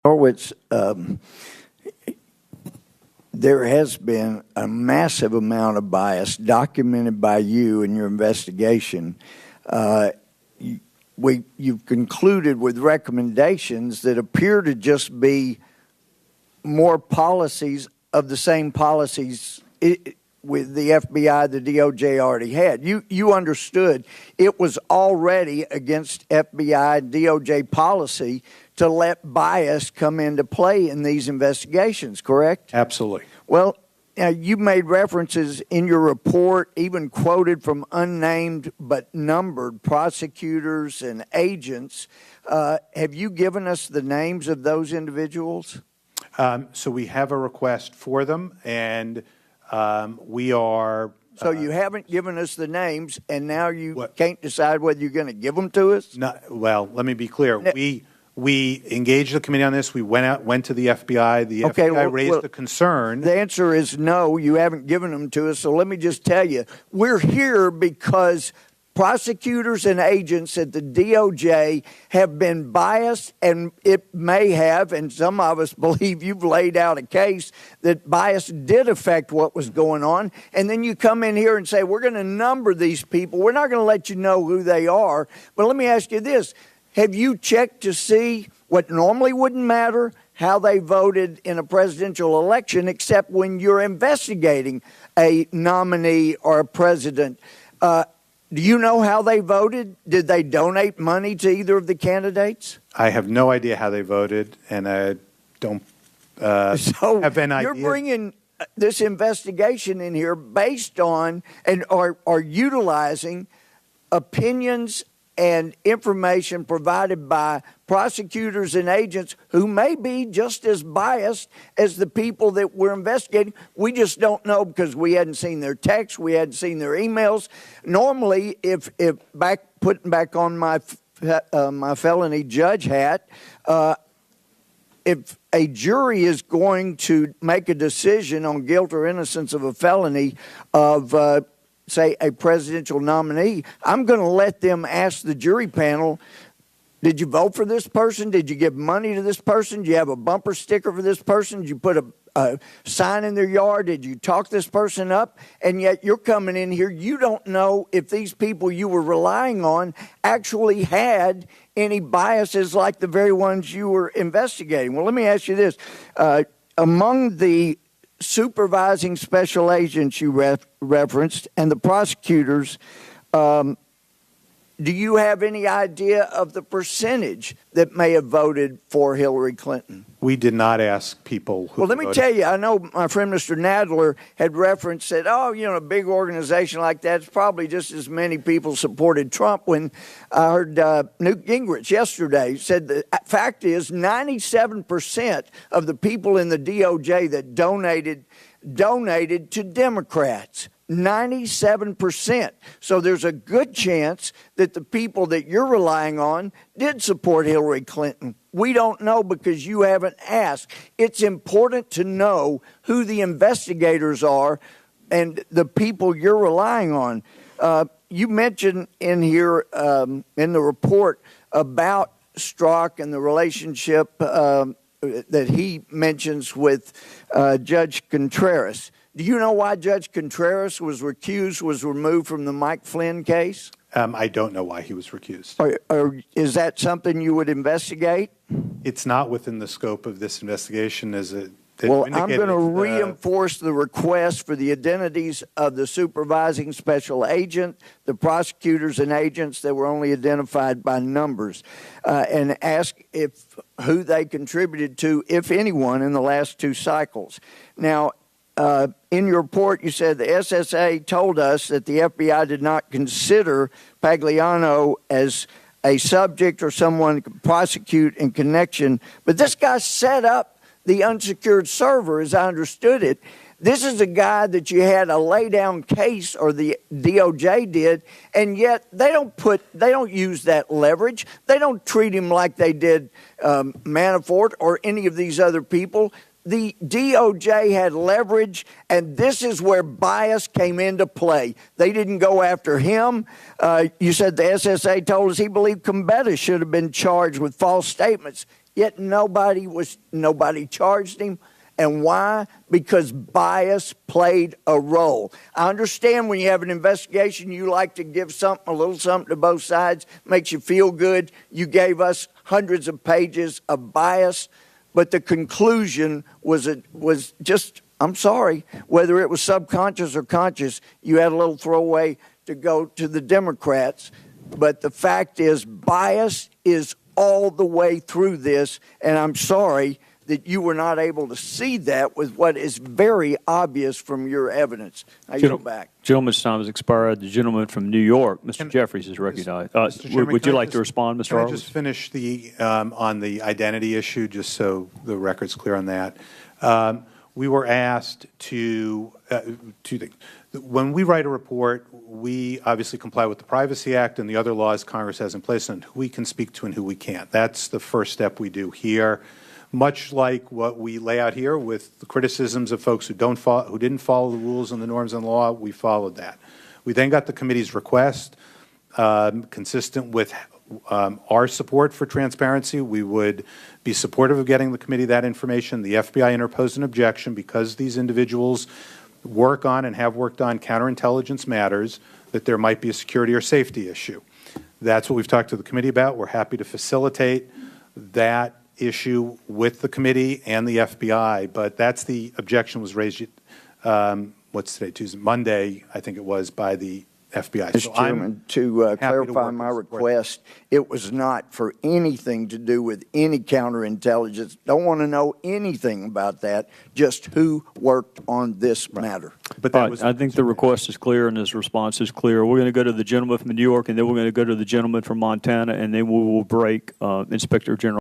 Horowitz, there has been a massive amount of bias documented by you in your investigation. You've concluded with recommendations that appear to just be more policies of the same policies with the FBI, the DOJ already had. You understood it was already against FBI, DOJ policy to let bias come into play in these investigations, correct? Absolutely. Well, you made references in your report, even quoted from unnamed but numbered prosecutors and agents. Have you given us the names of those individuals? So we have a request for them, and we are... So you haven't given us the names, and now you can't decide whether you're going to give them to us? No, well, let me be clear. We engaged the committee on this. We went to the FBI. The FBI raised the concern. The answer is no, you haven't given them to us. So let me just tell you, we're here because prosecutors and agents at the DOJ have been biased, and it may have, and some of us believe you've laid out a case that bias did affect what was going on. And then you come in here and say, we're going to number these people. We're not going to let you know who they are. But let me ask you this. Have you checked to see what normally wouldn't matter, how they voted in a presidential election, except when you're investigating a nominee or a president? Do you know how they voted? Did they donate money to either of the candidates? I have no idea how they voted, and I don't have an idea. You're bringing this investigation in here based on and are utilizing opinions and information provided by prosecutors and agents who may be just as biased as the people that we're investigating. We just don't know because we hadn't seen their texts, we hadn't seen their emails. Normally, if putting back on my felony judge hat, if a jury is going to make a decision on guilt or innocence of a felony of say, a presidential nominee, I'm going to let them ask the jury panel, did you vote for this person? Did you give money to this person? Did you have a bumper sticker for this person? Did you put a sign in their yard? Did you talk this person up? And yet you're coming in here, you don't know if these people you were relying on actually had any biases like the very ones you were investigating. Well, let me ask you this. Among the supervising special agents you referenced and the prosecutors, do you have any idea of the percentage that may have voted for Hillary Clinton? We did not ask people who Well, let me tell you, I know my friend Mr. Nadler had referenced, said, a big organization like that's probably just as many people supported Trump. When I heard Newt Gingrich yesterday said the fact is 97% of the people in the DOJ that donated to Democrats. 97%. So there's a good chance that the people that you're relying on did support Hillary Clinton. We don't know because you haven't asked. It's important to know who the investigators are and the people you're relying on. You mentioned in here in the report about Strzok and the relationship that he mentions with Judge Contreras. Do you know why Judge Contreras was removed from the Mike Flynn case? I don't know why he was recused. Or is that something you would investigate? It's not within the scope of this investigation, is it? Well, I'm going to reinforce the request for the identities of the supervising special agent, the prosecutors and agents that were only identified by numbers, and ask who they contributed to, if anyone, in the last two cycles. Now, in your report, you said the SSA told us that the FBI did not consider Pagliano as a subject or someone to prosecute in connection. But this guy set up the unsecured server, as I understood it. This is a guy that you had a lay-down case, or the DOJ did, and yet they don't use that leverage. They don't treat him like they did Manafort or any of these other people. The DOJ had leverage, and this is where bias came into play. They didn't go after him. You said the SSA told us he believed Gambetta should have been charged with false statements. yet nobody charged him. And why? Because bias played a role. I understand when you have an investigation, you like to give a little something to both sides, makes you feel good. You gave us hundreds of pages of bias, but the conclusion was just, I'm sorry, whether it was subconscious or conscious, you had a little throwaway to go to the Democrats. But the fact is, bias is all the way through this, and I'm sorry that you were not able to see that with what is very obvious from your evidence. I yield back. Gentleman's time has expired. The gentleman from New York, Mr. Jeffries, is recognized. Would you like to respond, Mr. Horowitz? Can I just finish on the identity issue, just so the record's clear on that? We were asked to two things. When we write a report, we obviously comply with the Privacy Act and the other laws Congress has in place on who we can speak to and who we can't. That's the first step we do here. Much like what we lay out here with the criticisms of folks who didn't follow the rules and the norms and law, we followed that. We then got the committee's request, consistent with our support for transparency. We would be supportive of getting the committee that information. The FBI interposed an objection because these individuals work on and have worked on counterintelligence matters, that there might be a security or safety issue. That's what we've talked to the committee about. We're happy to facilitate that issue with the committee and the FBI, but that's the objection was raised, what's today, Tuesday, Monday, I think it was, by the FBI. Mr. Chairman, to clarify my request, it was not for anything to do with any counterintelligence. Don't want to know anything about that, just who worked on this matter. But I think the request is clear and his response is clear. We're going to go to the gentleman from New York, and then we're going to go to the gentleman from Montana, and then we will break. Inspector General